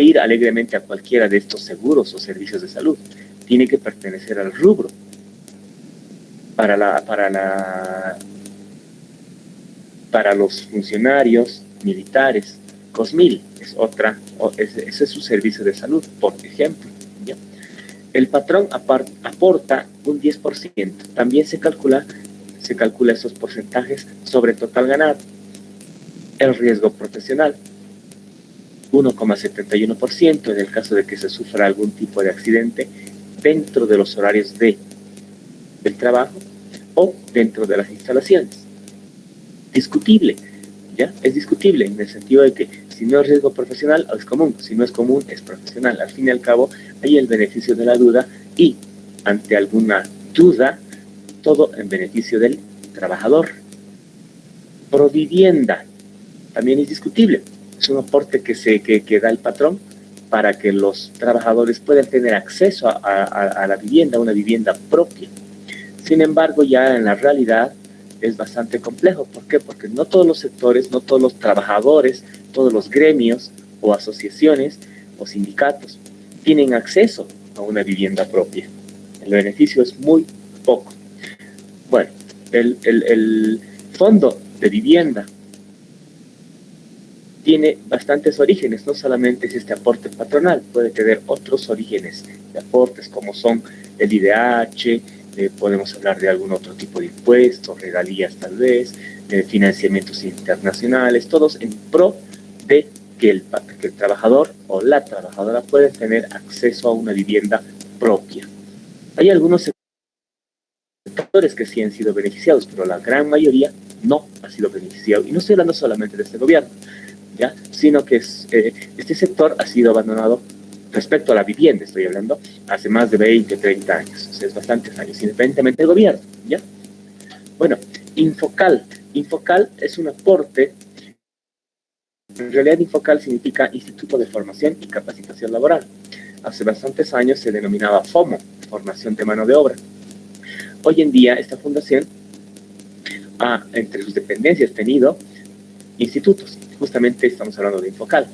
ir alegremente a cualquiera de estos seguros o servicios de salud. Tiene que pertenecer al rubro. Para los funcionarios militares, COSMIL ese es su servicio de salud, por ejemplo. ¿Ya? El patrón aporta un 10%. También se calcula esos porcentajes sobre total ganado. El riesgo profesional, 1,71% en el caso de que se sufra algún tipo de accidente dentro de los horarios del trabajo o dentro de las instalaciones. Discutible, ¿ya? Es discutible en el sentido de que si no es riesgo profesional, es común. Si no es común, es profesional. Al fin y al cabo, hay el beneficio de la duda y, ante alguna duda, todo en beneficio del trabajador. Provivienda, también es discutible. Es un aporte que da el patrón para que los trabajadores puedan tener acceso a la vivienda, una vivienda propia. Sin embargo, ya en la realidad es bastante complejo. ¿Por qué? Porque no todos los sectores, no todos los trabajadores, todos los gremios o asociaciones o sindicatos tienen acceso a una vivienda propia. El beneficio es muy poco. Bueno, el fondo de vivienda tiene bastantes orígenes, no solamente es este aporte patronal, puede tener otros orígenes de aportes como son el IDH, podemos hablar de algún otro tipo de impuestos, regalías tal vez, financiamientos internacionales, todos en pro de que el trabajador o la trabajadora pueda tener acceso a una vivienda propia. Hay algunos sectores que sí han sido beneficiados, pero la gran mayoría no ha sido beneficiado. Y no estoy hablando solamente de este gobierno, ¿ya? Sino que este sector ha sido abandonado respecto a la vivienda, estoy hablando, hace más de 20, 30 años, o sea, es bastantes años, independientemente del gobierno, ¿ya? Bueno, Infocal es un aporte, en realidad Infocal significa Instituto de Formación y Capacitación Laboral. Hace bastantes años se denominaba FOMO, Formación de Mano de Obra. Hoy en día esta fundación ha, entre sus dependencias, tenido institutos. Justamente estamos hablando de Infocal.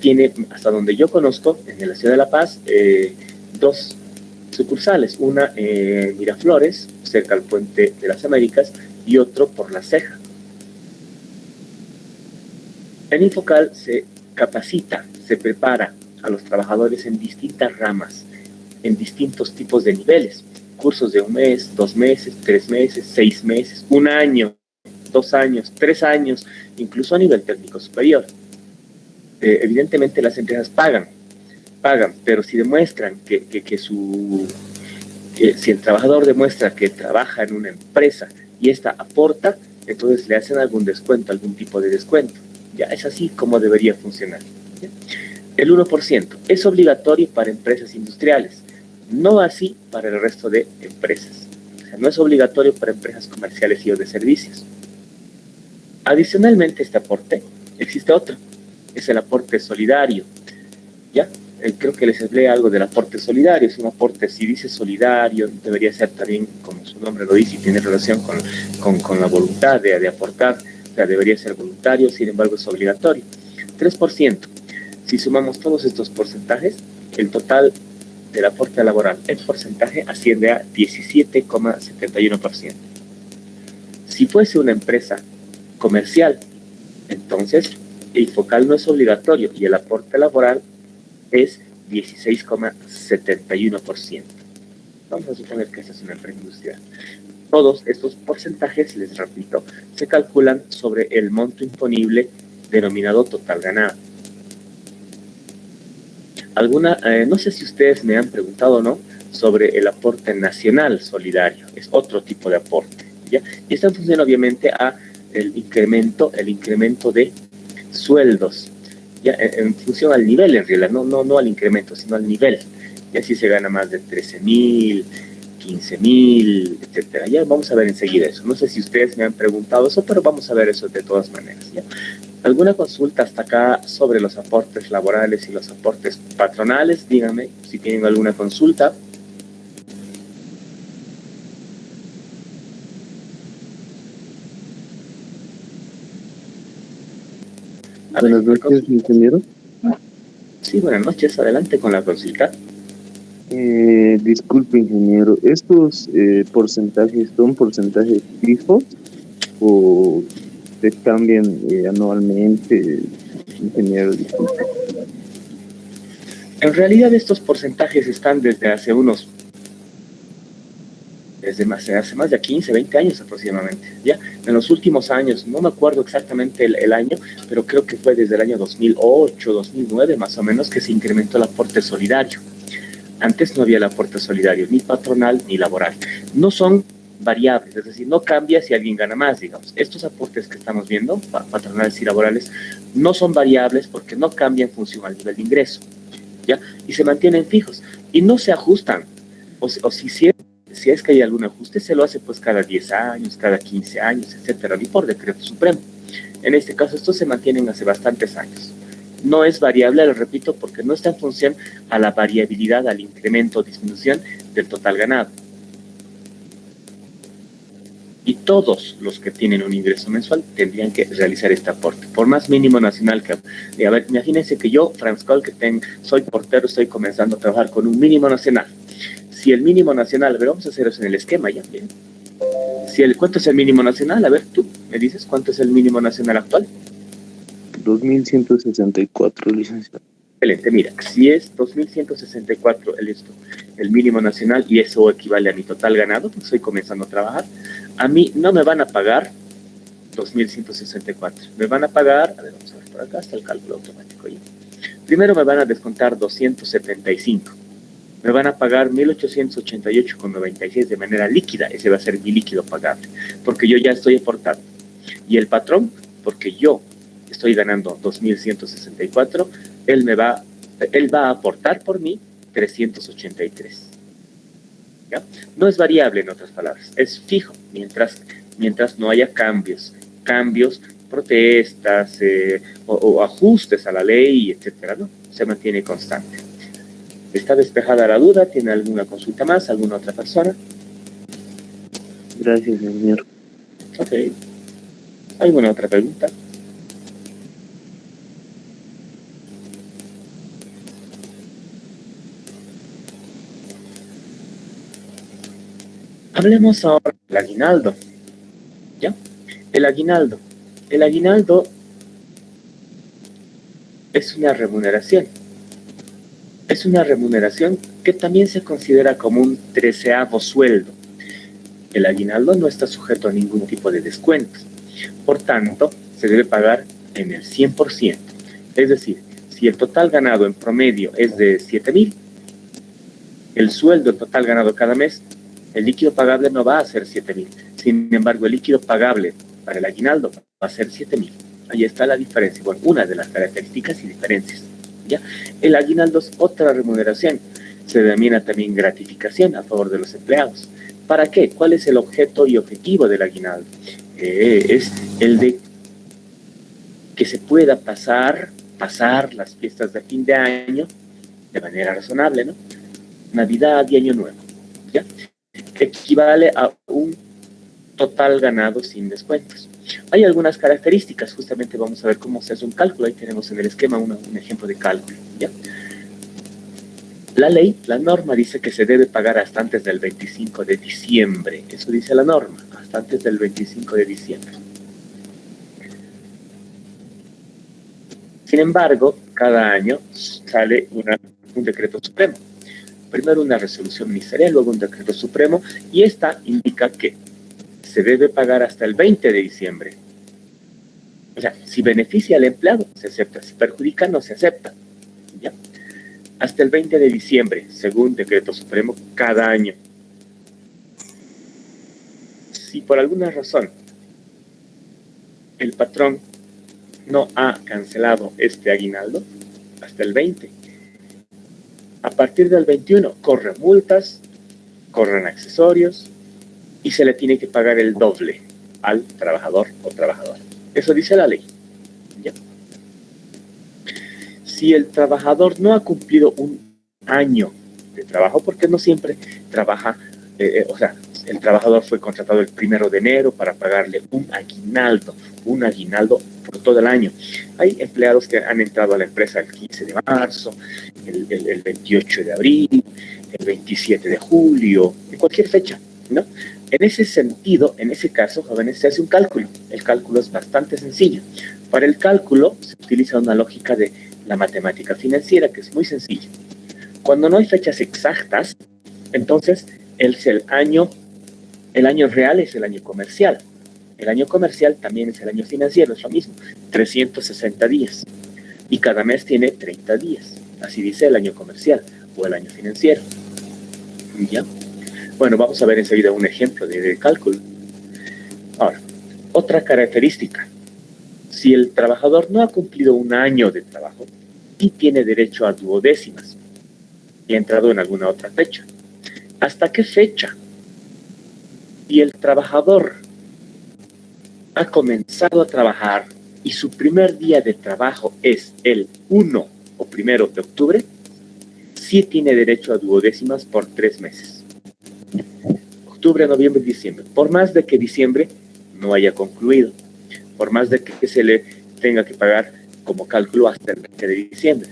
Tiene, hasta donde yo conozco, en la ciudad de La Paz, 2 sucursales. Una en Miraflores, cerca al Puente de las Américas, y otro por La Ceja. En Infocal se capacita, se prepara a los trabajadores en distintas ramas, en distintos tipos de niveles. Cursos de 1 mes, 2 meses, 3 meses, 6 meses, 1 año, 2 años, 3 años, incluso a nivel técnico superior. Evidentemente las empresas pagan, pero si demuestran si el trabajador demuestra que trabaja en una empresa y esta aporta, entonces le hacen algún descuento, algún tipo de descuento. Ya es así como debería funcionar. ¿Ya? El 1% es obligatorio para empresas industriales, no así para el resto de empresas. O sea, no es obligatorio para empresas comerciales y o de servicios. Adicionalmente a este aporte, existe otro, es el aporte solidario. ¿Ya? Creo que les hablé algo del aporte solidario. Es un aporte, si dice solidario, debería ser también, como su nombre lo dice, y tiene relación con la voluntad de aportar. O sea, debería ser voluntario, sin embargo es obligatorio. 3%. Si sumamos todos estos porcentajes, el total del aporte laboral en porcentaje asciende a 17,71%. Si fuese una empresa comercial, entonces el Infocal no es obligatorio y el aporte laboral es 16,71%. Vamos a suponer que esta es una empresa industrial. Todos estos porcentajes, les repito, se calculan sobre el monto imponible denominado total ganado. No sé si ustedes me han preguntado o no sobre el aporte nacional solidario. Es otro tipo de aporte, ¿ya? Y está en función obviamente a el incremento de sueldos, ya en función al nivel en realidad, no al incremento, sino al nivel. Y así se gana más de 13,000, 15,000, etcétera. Ya vamos a ver enseguida eso. No sé si ustedes me han preguntado eso, pero vamos a ver eso de todas maneras, ¿ya? ¿Alguna consulta hasta acá sobre los aportes laborales y los aportes patronales? Díganme si tienen alguna consulta. Buenas noches, ingeniero. Sí, buenas noches, adelante con la consulta. Disculpe, ingeniero, ¿estos porcentajes son porcentajes fijos o se cambian anualmente, ingeniero? Disculpe. En realidad estos porcentajes están desde hace más de 15, 20 años aproximadamente, ¿ya? En los últimos años, no me acuerdo exactamente el año, pero creo que fue desde el año 2008, 2009 más o menos que se incrementó el aporte solidario. Antes no había el aporte solidario, ni patronal ni laboral. No son variables, es decir, no cambia si alguien gana más, digamos. Estos aportes que estamos viendo, patronales y laborales, no son variables porque no cambian en función al nivel de ingreso, ¿ya? Y se mantienen fijos y no se ajustan. Si es que hay algún ajuste, se lo hace pues cada 10 años, cada 15 años, etcétera, ni por decreto supremo. En este caso, estos se mantienen hace bastantes años. No es variable, lo repito, porque no está en función a la variabilidad, al incremento o disminución del total ganado. Y todos los que tienen un ingreso mensual tendrían que realizar este aporte, por más mínimo nacional que... A ver, imagínense que yo, Franz Kohl, soy portero, estoy comenzando a trabajar con un mínimo nacional. Si el mínimo nacional, a ver, vamos a hacer eso en el esquema ya, bien. ¿Cuánto es el mínimo nacional? A ver, tú me dices, ¿cuánto es el mínimo nacional actual? 2164, licenciado. Excelente, mira, si es 2164 el mínimo nacional y eso equivale a mi total ganado, pues estoy comenzando a trabajar, a mí no me van a pagar 2164, me van a pagar, a ver, vamos a ver por acá, está el cálculo automático ya. Primero me van a descontar 275, me van a pagar 1888,96 de manera líquida, ese va a ser mi líquido pagable, porque yo ya estoy aportando. Y el patrón, porque yo estoy ganando 2.164, él va a aportar por mí 383. ¿Ya? No es variable, en otras palabras, es fijo, mientras no haya cambios, protestas o ajustes a la ley, etcétera, ¿no? Se mantiene constante. ¿Está despejada la duda? ¿Tiene alguna consulta más? ¿Alguna otra persona? Gracias, señor. Ok. ¿Alguna otra pregunta? Hablemos ahora del aguinaldo. ¿Ya? El aguinaldo. El aguinaldo es una remuneración. Es una remuneración que también se considera como un 13avo sueldo. El aguinaldo no está sujeto a ningún tipo de descuento. Por tanto, se debe pagar en el 100%. Es decir, si el total ganado en promedio es de 7.000, el sueldo total ganado cada mes, el líquido pagable no va a ser 7.000. Sin embargo, el líquido pagable para el aguinaldo va a ser 7.000. Ahí está la diferencia. Bueno, una de las características y diferencias. ¿Ya? El aguinaldo es otra remuneración. Se denomina también gratificación a favor de los empleados. ¿Para qué? ¿Cuál es el objeto y objetivo del aguinaldo? Es el de que se pueda pasar las fiestas de fin de año de manera razonable, ¿no? Navidad y Año Nuevo, ¿ya? Equivale a un total ganado sin descuentos. Hay algunas características, justamente vamos a ver cómo se hace un cálculo, ahí tenemos en el esquema un ejemplo de cálculo, ¿ya? La ley, la norma dice que se debe pagar hasta antes del 25 de diciembre, eso dice la norma, hasta antes del 25 de diciembre. Sin embargo, cada año sale un decreto supremo. Primero una resolución ministerial, luego un decreto supremo, y esta indica que se debe pagar hasta el 20 de diciembre. O sea, si beneficia al empleado, se acepta. Si perjudica, no se acepta. ¿Ya? Hasta el 20 de diciembre, según decreto supremo, cada año. Si por alguna razón el patrón no ha cancelado este aguinaldo, hasta el 20, a partir del 21 corren multas, corren accesorios y se le tiene que pagar el doble al trabajador o trabajadora. Eso dice la ley. ¿Ya? Si el trabajador no ha cumplido un año de trabajo, porque no siempre trabaja o sea, el trabajador fue contratado el 1 de enero para pagarle un aguinaldo por todo el año. Hay empleados que han entrado a la empresa el 15 de marzo, el 28 de abril, el 27 de julio, en cualquier fecha, ¿no? En ese sentido, en ese caso, jóvenes, se hace un cálculo. El cálculo es bastante sencillo. Para el cálculo se utiliza una lógica de la matemática financiera que es muy sencilla. Cuando no hay fechas exactas, entonces el año real es el año comercial. El año comercial también es el año financiero, es lo mismo, 360 días. Y cada mes tiene 30 días. Así dice el año comercial o el año financiero. ¿Ya? Bueno, vamos a ver enseguida un ejemplo de cálculo. Ahora, otra característica. Si el trabajador no ha cumplido un año de trabajo, sí tiene derecho a duodécimas y ha entrado en alguna otra fecha. ¿Hasta qué fecha? Si el trabajador ha comenzado a trabajar y su primer día de trabajo es el 1 o 1 de octubre, sí tiene derecho a duodécimas por 3 meses. Octubre, noviembre y diciembre. Por más de que diciembre no haya concluido, por más de que se le tenga que pagar como cálculo hasta el 20 de diciembre.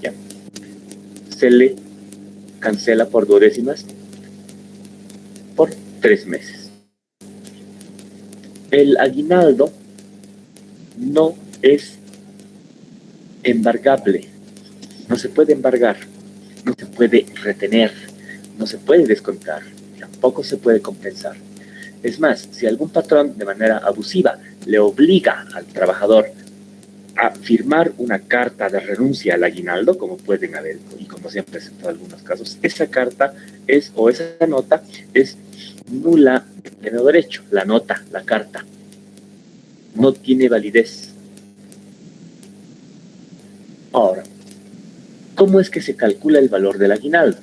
¿Ya? Se le cancela por duodécimas por 3 meses. El aguinaldo no es embargable, no se puede embargar, no se puede retener, no se puede descontar, tampoco se puede compensar. Es más, si algún patrón de manera abusiva le obliga al trabajador a firmar una carta de renuncia al aguinaldo, como pueden haber y como se han presentado algunos casos, esa carta o esa nota es nula de pleno derecho. La nota, la carta, no tiene validez. Ahora, ¿cómo es que se calcula el valor del aguinaldo?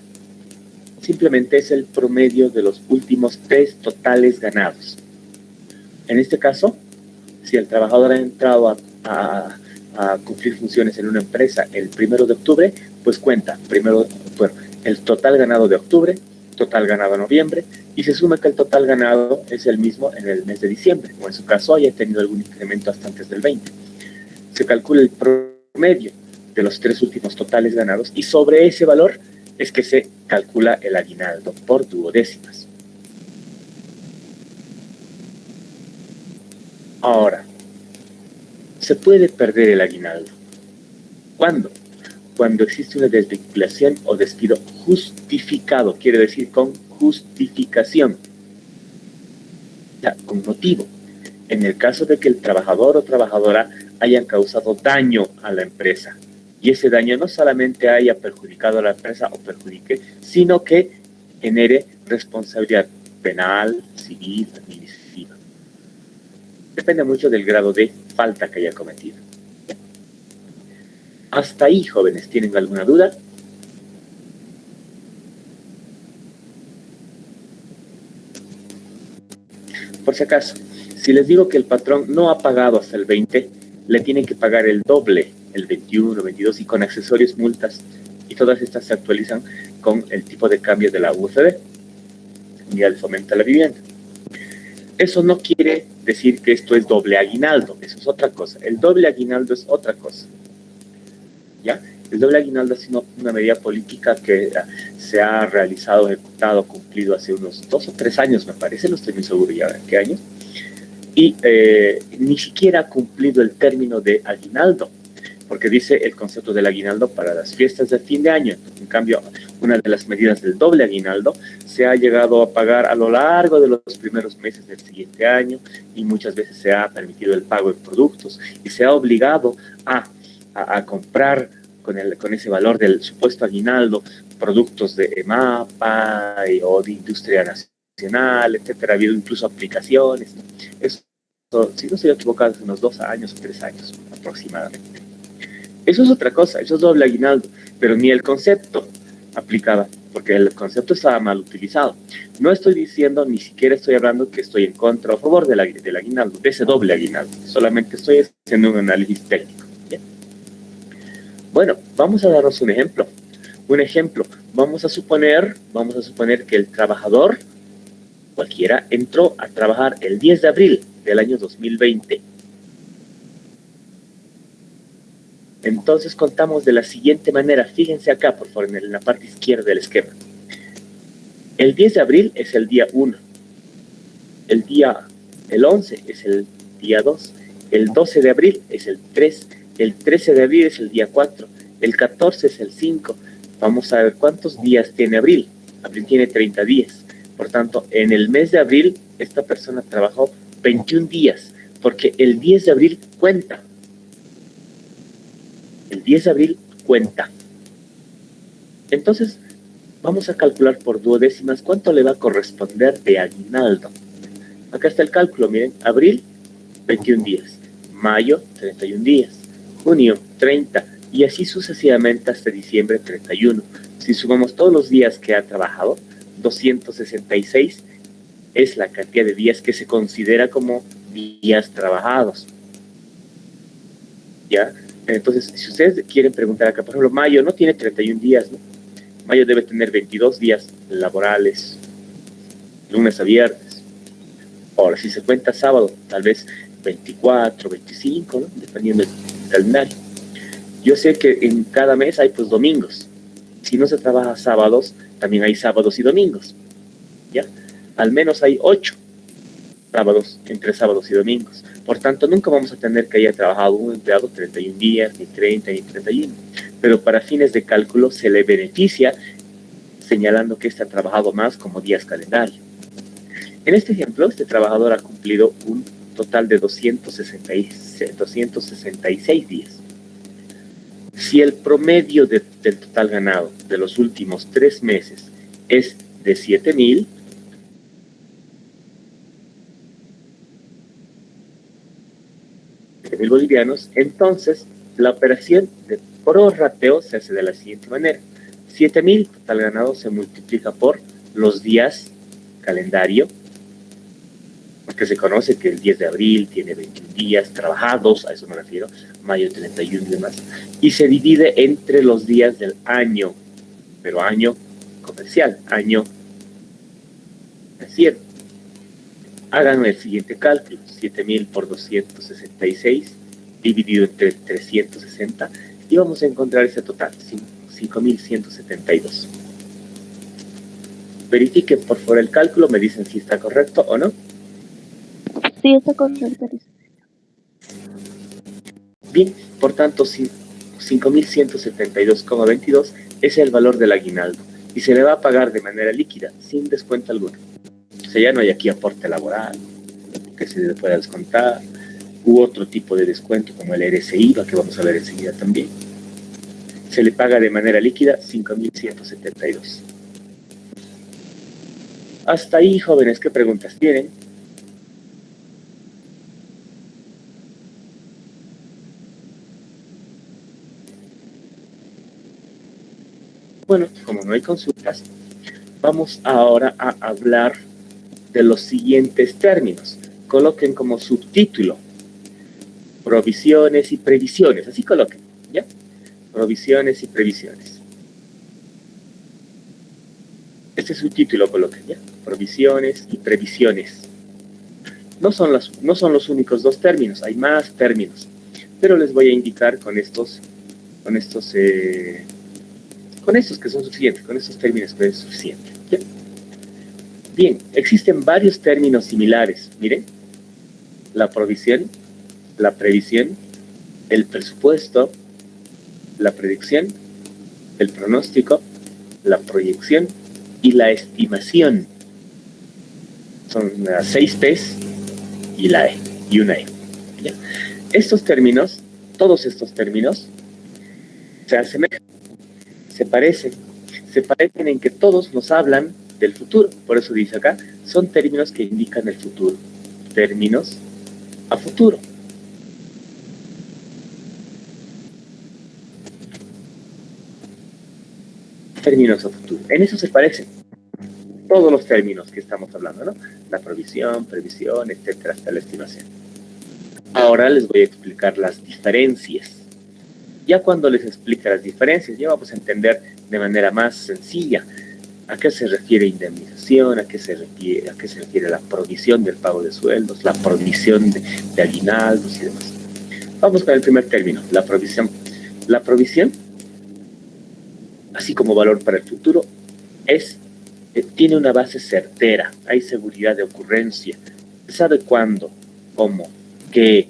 Simplemente es el promedio de los últimos 3 totales ganados. En este caso, si el trabajador ha entrado a cumplir funciones en una empresa el 1 de octubre, pues cuenta el total ganado de octubre, total ganado de noviembre, y se suma que el total ganado es el mismo en el mes de diciembre, o en su caso haya tenido algún incremento hasta antes del 20. Se calcula el promedio de los 3 últimos totales ganados y sobre ese valor es que se calcula el aguinaldo por duodécimas. Ahora, se puede perder el aguinaldo. ¿Cuándo? Cuando existe una desvinculación o despido justificado, quiere decir con justificación, ya, con motivo. En el caso de que el trabajador o trabajadora hayan causado daño a la empresa, y ese daño no solamente haya perjudicado a la empresa o perjudique, sino que genere responsabilidad penal, civil, administrativa. Depende mucho del grado de falta que haya cometido. Hasta ahí, jóvenes, ¿tienen alguna duda? Por si acaso, si les digo que el patrón no ha pagado hasta el 20, le tienen que pagar el doble, el 21, 22 y con accesorios, multas, y todas estas se actualizan con el tipo de cambio de la UFB, Unidad de Fomento a la Vivienda. Eso no quiere decir que esto es doble aguinaldo, eso es otra cosa. El doble aguinaldo es otra cosa. ¿Ya? El doble aguinaldo es una medida política que se ha realizado, ejecutado, cumplido hace unos 2 o 3 años, me parece, no estoy muy seguro ya en qué año, y ni siquiera ha cumplido el término de aguinaldo, porque dice el concepto del aguinaldo para las fiestas de fin de año. En cambio, una de las medidas del doble aguinaldo se ha llegado a pagar a lo largo de los primeros meses del siguiente año, y muchas veces se ha permitido el pago de productos y se ha obligado a comprar con ese valor del supuesto aguinaldo productos de EMAPA o de Industria Nacional, etcétera. Ha habido incluso aplicaciones. Eso, si no estoy equivocado, hace unos 2 años o 3 años aproximadamente. Eso es otra cosa, eso es doble aguinaldo, pero ni el concepto aplicaba, porque el concepto estaba mal utilizado. No estoy diciendo, ni siquiera estoy hablando que estoy en contra o a favor del aguinaldo, de ese doble aguinaldo. Solamente estoy haciendo un análisis técnico. ¿Bien? Bueno, vamos a darnos un ejemplo. Un ejemplo, Vamos a suponer que el trabajador, cualquiera, entró a trabajar el 10 de abril del año 2020. Entonces contamos de la siguiente manera. Fíjense acá, por favor, en la parte izquierda del esquema. El 10 de abril es el día 1. El 11 es el día 2. El 12 de abril es el 3. El 13 de abril es el día 4. El 14 es el 5. Vamos a ver cuántos días tiene abril. Abril tiene 30 días. Por tanto, en el mes de abril, esta persona trabajó 21 días, porque el 10 de abril cuenta. El 10 de abril cuenta. Entonces, vamos a calcular por duodécimas cuánto le va a corresponder de aguinaldo. Acá está el cálculo, miren. Abril, 21 días. Mayo, 31 días. Junio, 30. Y así sucesivamente hasta diciembre, 31. Si sumamos todos los días que ha trabajado, 266 es la cantidad de días que se considera como días trabajados. ¿Ya? Entonces, si ustedes quieren preguntar acá, por ejemplo, mayo no tiene 31 días, ¿no? Mayo debe tener 22 días laborales, lunes a viernes. Ahora, si se cuenta sábado, tal vez 24, 25, ¿no? Dependiendo del calendario. Yo sé que en cada mes hay pues domingos. Si no se trabaja sábados, también hay sábados y domingos. ¿Ya? Al menos hay 8 sábados, entre sábados y domingos. Por tanto, nunca vamos a tener que haya trabajado un empleado 31 días, ni 30, ni 31. Pero para fines de cálculo se le beneficia señalando que este ha trabajado más como días calendario. En este ejemplo, este trabajador ha cumplido un total de 266 días. Si el promedio del total ganado de los últimos 3 meses es de 7.000, bolivianos, entonces la operación de prorrateo se hace de la siguiente manera. 7.000 total ganado se multiplica por los días calendario, porque se conoce que el 10 de abril tiene 21 días trabajados, a eso me refiero, mayo 31 y demás, y se divide entre los días del año, pero año comercial, año financiero. Hagan el siguiente cálculo, 7.000 por 266 dividido entre 360 y vamos a encontrar ese total, 5.172. Verifiquen por favor el cálculo, me dicen si está correcto o no. Sí, está correcto. Bien, por tanto, 5.172,22 es el valor del aguinaldo y se le va a pagar de manera líquida, sin descuento alguno. O sea, ya no hay aquí aporte laboral que se le pueda descontar, u otro tipo de descuento como el RSI, que vamos a ver enseguida también. Se le paga de manera líquida 5.172. Hasta ahí, jóvenes, ¿qué preguntas tienen? Bueno, como no hay consultas, vamos ahora a hablar de los siguientes términos. Coloquen como subtítulo provisiones y previsiones, así coloquen, ¿ya? Provisiones y previsiones. Este subtítulo coloquen, ¿ya? Provisiones y previsiones. No son los únicos 2 términos, hay más términos, pero les voy a indicar con estos que son suficientes, con estos términos que es suficiente, ¿ya? Bien, existen varios términos similares. Miren, la provisión, la previsión, el presupuesto, la predicción, el pronóstico, la proyección y la estimación. Son las 6 P's y la E, y una E. ¿Ya? Estos términos, todos estos términos, se asemejan, se parecen en que todos nos hablan del futuro. Por eso dice acá, son términos que indican el futuro. Términos a futuro. Términos a futuro. En eso se parecen todos los términos que estamos hablando, ¿no? La provisión, previsión, etcétera, hasta la estimación. Ahora les voy a explicar las diferencias. Ya cuando les explica las diferencias, ya vamos a entender de manera más sencilla a qué se refiere indemnización, a qué se refiere la provisión del pago de sueldos, la provisión de aguinaldos y demás. Vamos con el primer término, la provisión. La provisión, así como valor para el futuro, tiene una base certera, hay seguridad de ocurrencia, se sabe cuándo, cómo, qué,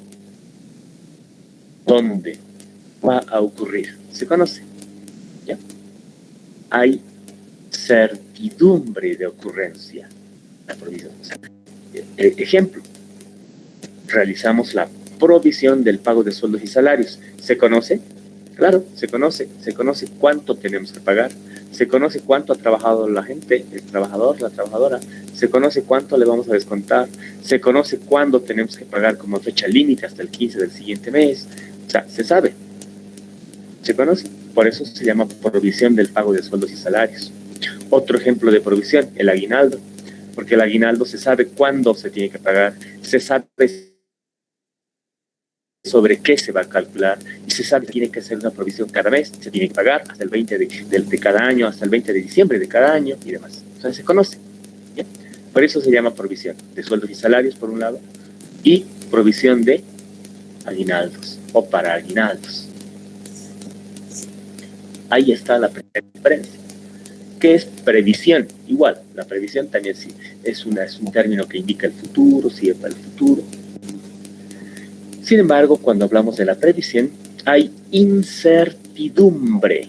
dónde va a ocurrir, se conoce, ¿ya? Hay certidumbre de ocurrencia, la provisión. O sea, ejemplo, realizamos la provisión del pago de sueldos y salarios, ¿se conoce? Claro, se conoce cuánto tenemos que pagar, se conoce cuánto ha trabajado la gente, el trabajador, la trabajadora, se conoce cuánto le vamos a descontar, se conoce cuándo tenemos que pagar como fecha límite hasta el 15 del siguiente mes, o sea, se sabe, se conoce, por eso se llama provisión del pago de sueldos y salarios. Otro ejemplo de provisión, el aguinaldo, porque el aguinaldo se sabe cuándo se tiene que pagar, se sabe sobre qué se va a calcular y se sabe que tiene que hacer una provisión cada mes, se tiene que pagar hasta el 20 de cada año, hasta el 20 de diciembre de cada año y demás. Entonces se conoce. ¿Ya? Por eso se llama provisión de sueldos y salarios por un lado y provisión de aguinaldos o para aguinaldos. Ahí está la diferencia. ¿Qué es previsión? Igual, la previsión también sí, es un término que indica el futuro, sirve para el futuro. Sin embargo, cuando hablamos de la previsión, hay incertidumbre.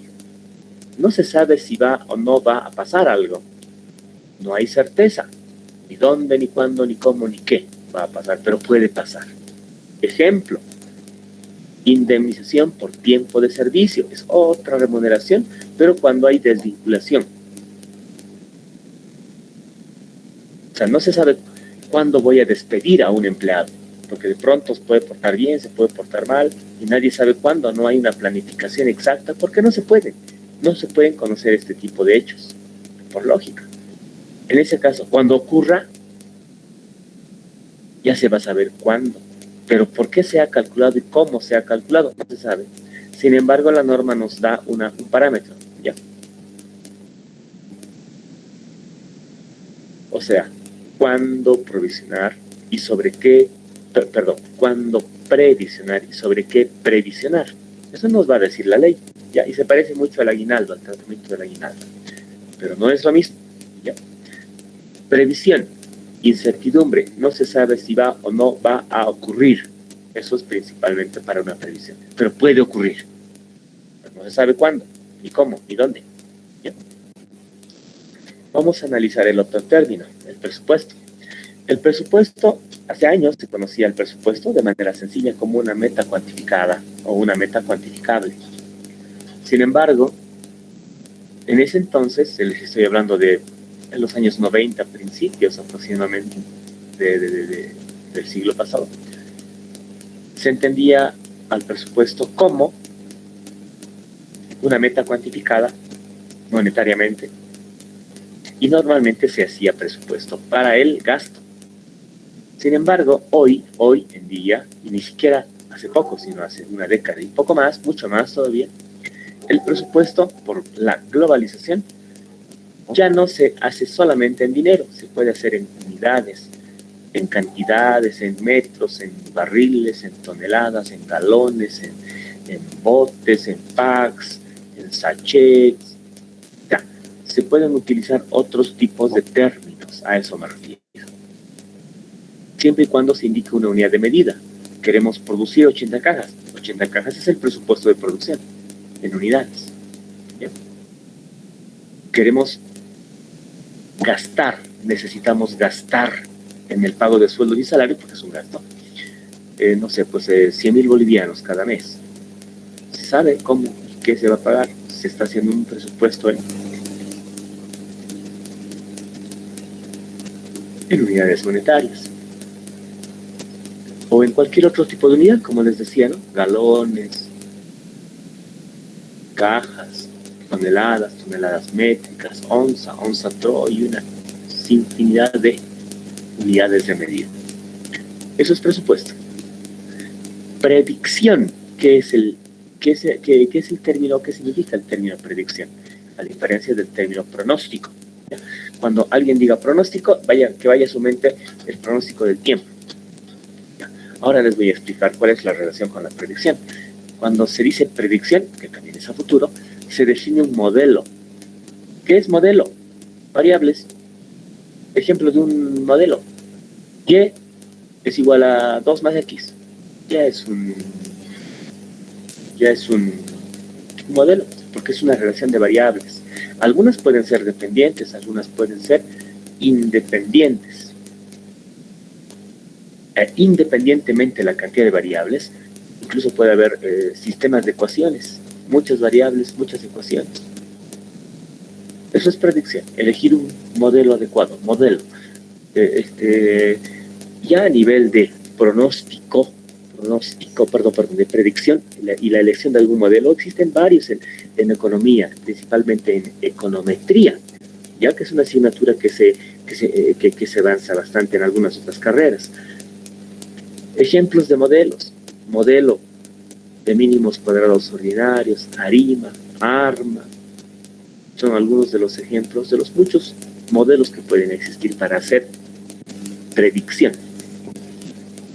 No se sabe si va o no va a pasar algo. No hay certeza, ni dónde, ni cuándo, ni cómo, ni qué va a pasar, pero puede pasar. Ejemplo, indemnización por tiempo de servicio. Es otra remuneración, pero cuando hay desvinculación. O sea, no se sabe cuándo voy a despedir a un empleado, porque de pronto se puede portar bien, se puede portar mal, y nadie sabe cuándo, no hay una planificación exacta, porque no se pueden conocer este tipo de hechos, por lógica. En ese caso, cuando ocurra, ya se va a saber cuándo, pero por qué se ha calculado y cómo se ha calculado, no se sabe. Sin embargo, la norma nos da un parámetro, ¿ya? O sea, cuándo provisionar y sobre qué, cuándo previsionar y sobre qué previsionar. Eso nos va a decir la ley, ¿ya? Y se parece mucho al aguinaldo, al tratamiento del aguinaldo. Pero no es lo mismo, ¿ya? Previsión, incertidumbre, no se sabe si va o no va a ocurrir. Eso es principalmente para una previsión. Pero puede ocurrir. Pero no se sabe cuándo, ni cómo, ni dónde, ¿ya? Vamos a analizar el otro término, el presupuesto. El presupuesto, hace años se conocía el presupuesto de manera sencilla como una meta cuantificada o una meta cuantificable. Sin embargo, en ese entonces, les estoy hablando de en los años 90, principios aproximadamente del siglo pasado, se entendía al presupuesto como una meta cuantificada monetariamente y normalmente se hacía presupuesto para el gasto. Sin embargo, hoy en día, y ni siquiera hace poco, sino hace una década y poco más, mucho más todavía, el presupuesto, por la globalización, ya no se hace solamente en dinero, se puede hacer en unidades, en cantidades, en metros, en barriles, en toneladas, en galones, en botes, en packs, en sachets. Ya, se pueden utilizar otros tipos de términos, a eso me refiero. Siempre y cuando se indique una unidad de medida. Queremos producir 80 cajas. 80 cajas es el presupuesto de producción, en unidades. ¿Ya? Queremos gastar, necesitamos gastar en el pago de sueldos y salarios, porque es un gasto, no sé, pues 100.000 bolivianos cada mes. Se sabe cómo y qué se va a pagar. Se está haciendo un presupuesto en unidades monetarias. O en cualquier otro tipo de unidad, como les decía, ¿no? Galones, cajas, toneladas métricas, onza tro y una infinidad de unidades de medida. Eso es presupuesto. Predicción, que es ¿Qué es el término, qué significa el término predicción? A diferencia del término pronóstico. ¿Ya? Cuando alguien diga pronóstico, que vaya a su mente el pronóstico del tiempo. ¿Ya? Ahora les voy a explicar cuál es la relación con la predicción. Cuando se dice predicción, que también es a futuro, se define un modelo. ¿Qué es modelo? Variables. Ejemplo de un modelo. Y es igual a 2 más X. Ya es un modelo, porque es una relación de variables. Algunas pueden ser dependientes, algunas pueden ser independientes. Independientemente de la cantidad de variables, incluso puede haber sistemas de ecuaciones, muchas variables, muchas ecuaciones. Eso es predicción, elegir un modelo adecuado, ya a nivel de de predicción y la elección de algún modelo, existen varios en economía, principalmente en econometría, ya que es una asignatura que se avanza bastante en algunas otras carreras. Ejemplos de modelos: modelo de mínimos cuadrados ordinarios, ARIMA, ARMA, son algunos de los ejemplos de los muchos modelos que pueden existir para hacer predicción.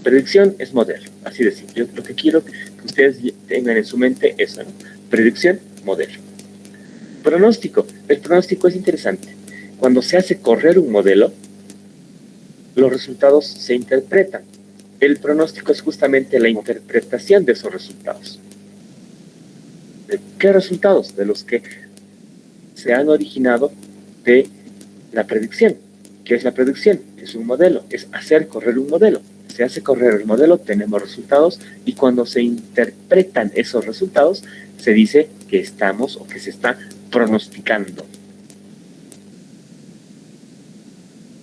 Predicción es modelo, así de simple. Lo que quiero que ustedes tengan en su mente es eso, ¿no? Predicción, modelo. Pronóstico. El pronóstico es interesante. Cuando se hace correr un modelo, los resultados se interpretan. El pronóstico es justamente la interpretación de esos resultados. ¿De qué resultados? De los que se han originado de la predicción. ¿Qué es la predicción? Es un modelo, es hacer correr un modelo. Se hace correr el modelo, tenemos resultados, y cuando se interpretan esos resultados, se dice que estamos o que se está pronosticando.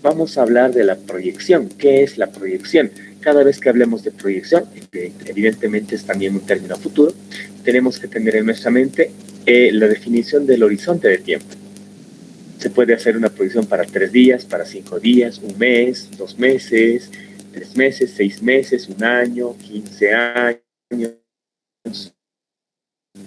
Vamos a hablar de la proyección. ¿Qué es la proyección? Cada vez que hablemos de proyección, que evidentemente es también un término futuro, tenemos que tener en nuestra mente la definición del horizonte de tiempo. Se puede hacer una proyección para 3 días, para 5 días, 1 mes, 2 meses, 3 meses, 6 meses, 1 año, 15 años,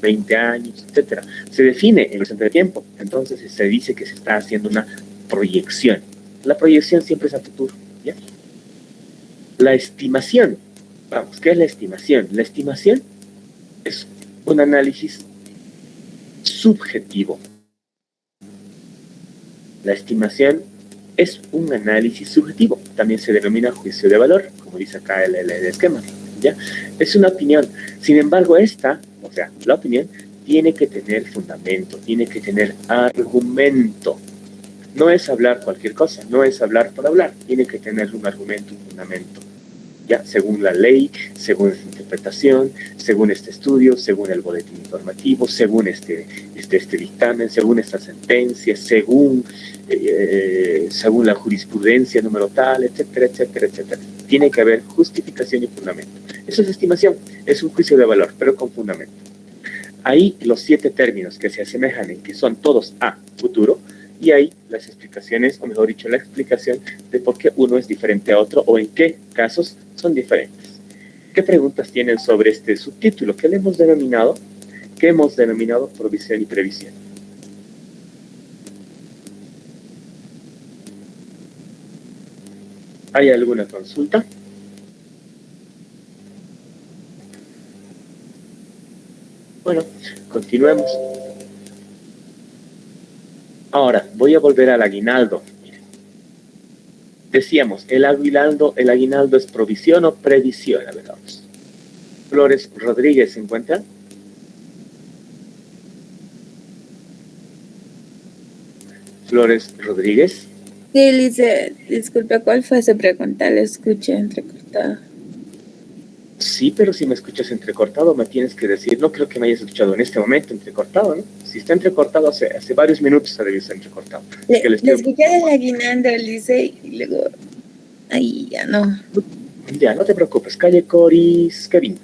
20 años, etc. Se define el horizonte de tiempo, entonces se dice que se está haciendo una proyección. La proyección siempre es a futuro, ¿ya? La estimación. Vamos, ¿qué es la estimación? La estimación es un análisis subjetivo. La estimación es un análisis subjetivo. También se denomina juicio de valor, como dice acá el esquema, ¿ya? Es una opinión. Sin embargo, la opinión tiene que tener fundamento, tiene que tener argumento. No es hablar cualquier cosa, no es hablar por hablar, tiene que tener un argumento, un fundamento, ¿ya? Según la ley, según esta interpretación, según este estudio, según el boletín informativo, según este dictamen, según esta sentencia, según la jurisprudencia número tal, etcétera, etcétera, etcétera. Tiene que haber justificación y fundamento. Eso es estimación, es un juicio de valor, pero con fundamento. Ahí los 7 términos que se asemejan en que son todos a futuro, y ahí las explicaciones, o mejor dicho, la explicación de por qué uno es diferente a otro o en qué casos son diferentes. ¿Qué preguntas tienen sobre este subtítulo que hemos denominado provisión y previsión? ¿Hay alguna consulta? Bueno, continuemos. Ahora, voy a volver al aguinaldo. Decíamos, el aguinaldo es provisión o previsión. A ver, vamos. Flores Rodríguez, ¿se encuentra? Flores Rodríguez. Sí, Lice, disculpe, ¿cuál fue su pregunta? Le escuché entrecortada. Sí, pero si me escuchas entrecortado, me tienes que decir. No creo que me hayas escuchado en este momento entrecortado, ¿no? Si está entrecortado, hace varios minutos ha debido estar entrecortado. Le escuché del aguinaldo, Lice, y luego... Ahí ya no. Ya, no te preocupes. Calle Coris, Kevin.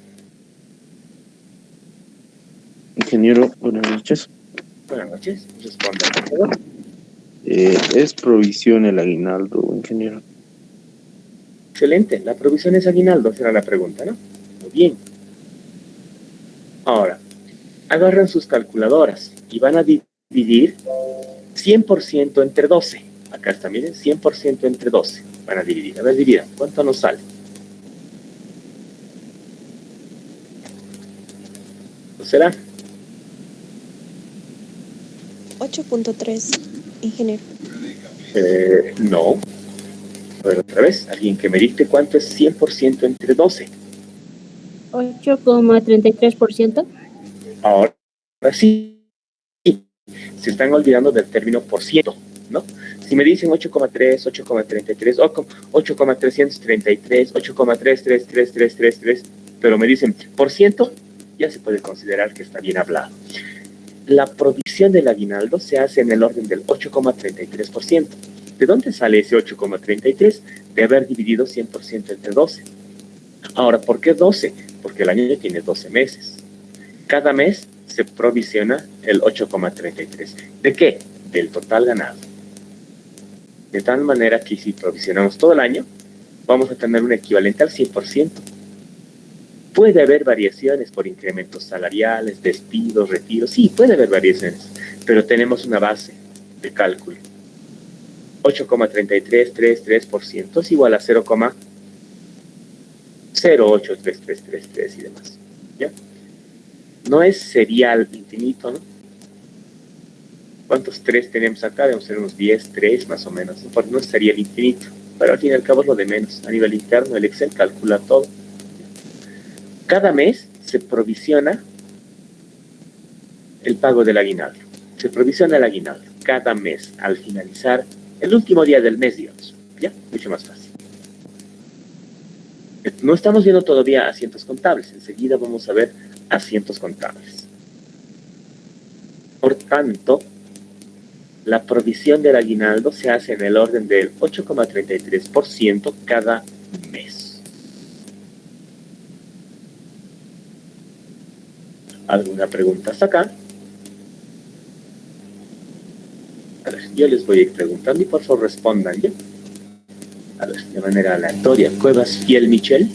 Ingeniero, buenas noches. Buenas noches. Responda, por favor. ¿Es provisión el aguinaldo, ingeniero? Excelente. La provisión es aguinaldo, será la pregunta, ¿no? Muy bien. Ahora, agarran sus calculadoras y van a dividir 100% entre 12. Acá está, miren, 100% entre 12. Van a dividir. A ver, dividan. ¿Cuánto nos sale? ¿No será? 8.3, ingeniero. No. A ver, otra vez. Alguien que me dicte cuánto es 100% entre 12. 8,33%. Ahora sí. Se están olvidando del término por ciento, ¿no? Si me dicen 8,3, 8,33, 8,333, 8,333333, pero me dicen por ciento, ya se puede considerar que está bien hablado. La provisión del aguinaldo se hace en el orden del 8,33%. ¿De dónde sale ese 8,33? De haber dividido 100% entre 12. Ahora, ¿por qué 12? Porque el año tiene 12 meses. Cada mes se provisiona el 8,33. ¿De qué? Del total ganado. De tal manera que si provisionamos todo el año, vamos a tener un equivalente al 100%. Puede haber variaciones por incrementos salariales, despidos, retiros. Sí, puede haber variaciones, pero tenemos una base de cálculo. 8,3333% es igual a 0,083333 y demás. ¿Ya? No es serial infinito, ¿no? ¿Cuántos 3 tenemos acá? Debemos ser unos 10, 3 más o menos, ¿no? Porque no es serial infinito, pero al fin y al cabo es lo de menos. A nivel interno, el Excel calcula todo. Cada mes se provisiona el pago del aguinaldo. Se provisiona el aguinaldo cada mes al finalizar el último día del mes, digamos. ¿Ya? Mucho más fácil. No estamos viendo todavía asientos contables. Enseguida vamos a ver asientos contables. Por tanto, la provisión del aguinaldo se hace en el orden del 8,33% cada mes. ¿Alguna pregunta hasta acá? A ver, yo les voy a ir preguntando y por favor respondan, ¿ya? A ver, de manera aleatoria. Cuevas Fiel Michel.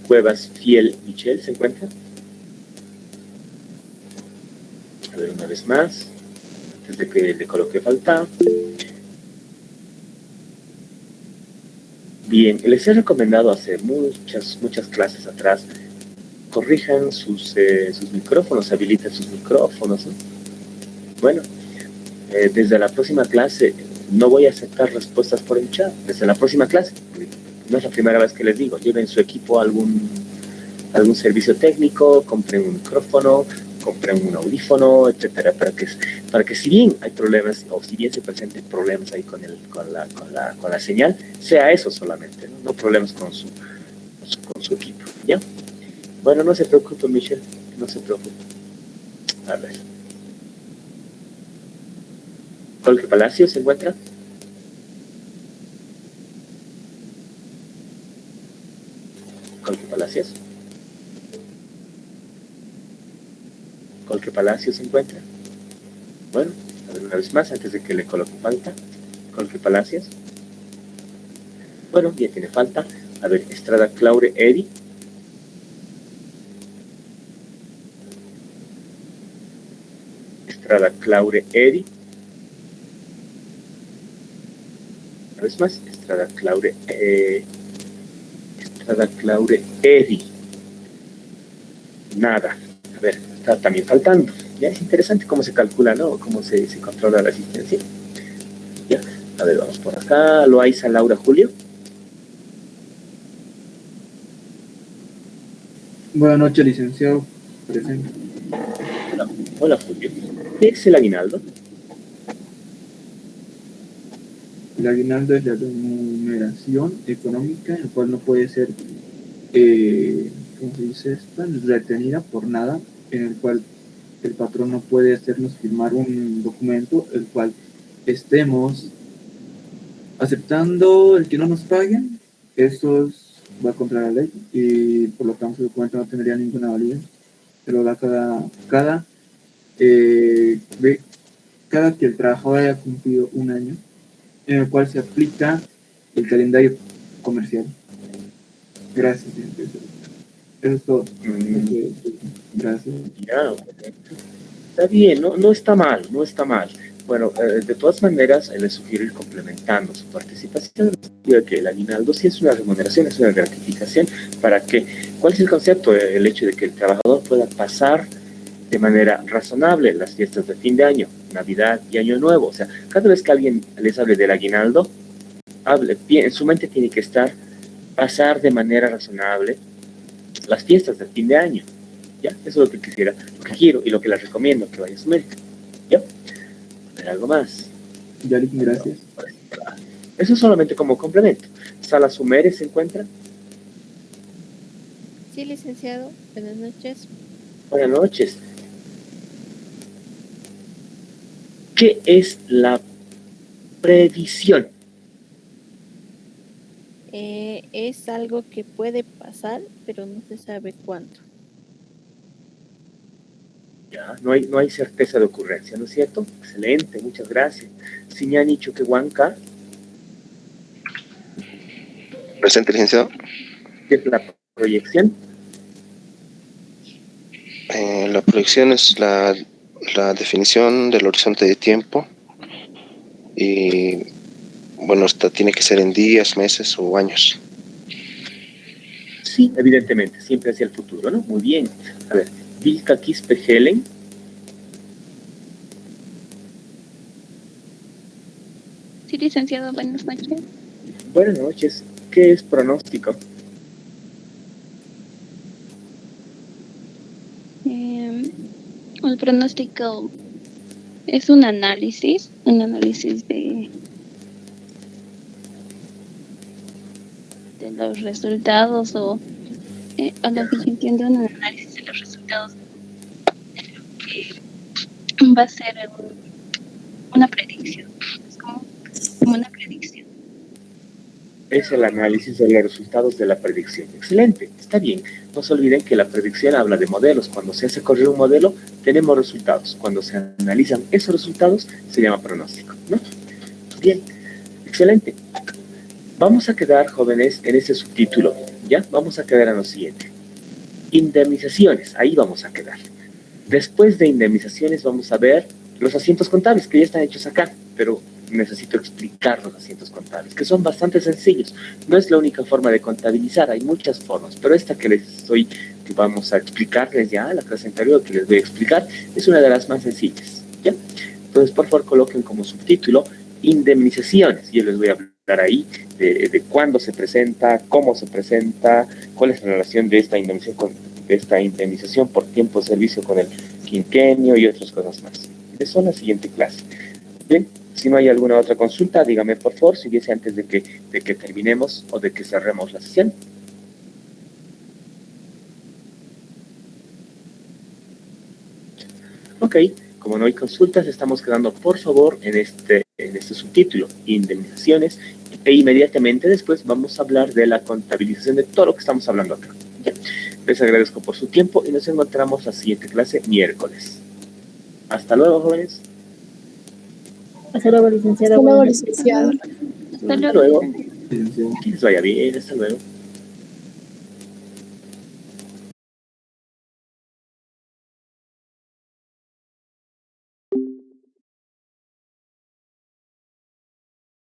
Cuevas Fiel Michel, ¿se encuentra? A ver, una vez más, antes de que le coloque falta. Bien, les he recomendado hace muchas clases atrás, corrijan sus micrófonos, habiliten sus micrófonos, ¿no? Bueno, desde la próxima clase no voy a aceptar respuestas por el chat, desde la próxima clase. No es la primera vez que les digo, lleven su equipo a algún servicio técnico, compren un micrófono, compren un audífono, etcétera, para que si bien hay problemas, o si bien se presenten problemas ahí con la señal, sea eso solamente, no problemas con su equipo, ¿ya? Bueno, no se preocupe, Michelle, no se preocupe. A ver. ¿Colque Palacio se encuentra? ¿Colque Palacios? ¿Colque Palacio se encuentra? Bueno, a ver una vez más, antes de que le coloque falta. ¿Colque Palacios? Bueno, ya tiene falta. A ver, Estrada Claure Eddy. Estrada Claure Eddy. Una vez más, Estrada Claure Eddy. Nada. A ver, está también faltando. Ya es interesante cómo se calcula, ¿no? Cómo se controla la asistencia. Ya. A ver, vamos por acá. Loaiza Laura Julio. Buenas noches, licenciado. Presente. Hola, Julio. ¿Qué es el aguinaldo? El aguinaldo es la remuneración económica, el cual no puede ser, ¿cómo se dice esto? Retenida por nada, en el cual el patrón no puede hacernos firmar un documento, el cual estemos aceptando el que no nos paguen. Eso va contra la ley y por lo tanto el documento no tendría ninguna validez. Pero cada que el trabajador haya cumplido un año, en el cual se aplica el calendario comercial. Gracias, señor. Eso es todo. Gracias. Ya, está bien, no está mal, no está mal. Bueno, de todas maneras, les sugiero ir complementando su participación, de que el aguinaldo sí es una remuneración, es una gratificación, para que, ¿cuál es el concepto? El hecho de que el trabajador pueda pasar de manera razonable las fiestas de fin de año, Navidad y Año Nuevo. O sea, cada vez que alguien les hable del aguinaldo, en su mente tiene que estar pasar de manera razonable las fiestas de fin de año. ¿Ya? Eso es lo que quisiera, lo que quiero y lo que les recomiendo que vaya a su mente. ¿Ya? A ver, algo más. Yalik, gracias. Eso es solamente como complemento. ¿Sala Sumere se encuentra? Sí, licenciado. Buenas noches. Buenas noches. ¿Qué es la previsión? Es algo que puede pasar, pero no se sabe cuándo. Ya, no hay certeza de ocurrencia, ¿no es cierto? Excelente, muchas gracias. Siñani Chuquehuanca, Presente, licenciado. ¿qué es la proyección? La proyección es la definición del horizonte de tiempo y, bueno, esta tiene que ser en días, meses o años. Sí, evidentemente, siempre hacia el futuro, ¿no? Muy bien. A ver, Vilka Quispe Helen. Sí, licenciado, buenas noches. Buenas noches. ¿Qué es pronóstico? El pronóstico es un análisis de los resultados a lo que yo entiendo, un análisis de los resultados que va a ser una predicción. Es como una predicción. Es el análisis de los resultados de la predicción. Excelente, está bien. No se olviden que la predicción habla de modelos. Cuando se hace correr un modelo, tenemos resultados. Cuando se analizan esos resultados, se llama pronóstico, ¿no? Bien, excelente. Vamos a quedar, jóvenes, en ese subtítulo, ¿ya? Vamos a quedar en lo siguiente. Indemnizaciones, ahí vamos a quedar. Después de indemnizaciones vamos a ver los asientos contables, que ya están hechos acá, pero necesito explicar los asientos contables, que son bastante sencillos. No es la única forma de contabilizar, hay muchas formas, pero esta que vamos a explicarles ya, la clase anterior que les voy a explicar, es una de las más sencillas, ¿ya? Entonces, por favor, coloquen como subtítulo indemnizaciones. Yo les voy a hablar ahí de cuándo se presenta, cómo se presenta, cuál es la relación de esta indemnización por tiempo de servicio con el quinquenio y otras cosas más. Eso en la siguiente clase. Bien, si no hay alguna otra consulta, dígame por favor, si hubiese antes de que terminemos o de que cerremos la sesión. Ok, como no hay consultas, estamos quedando por favor en este subtítulo, indemnizaciones, e inmediatamente después vamos a hablar de la contabilización de todo lo que estamos hablando acá. ¿Ya? Les agradezco por su tiempo y nos encontramos la siguiente clase miércoles. Hasta luego, jóvenes. Hasta luego, licenciado. Hasta luego, licenciado. Hasta luego. Licenciado. Que les vaya bien, hasta luego.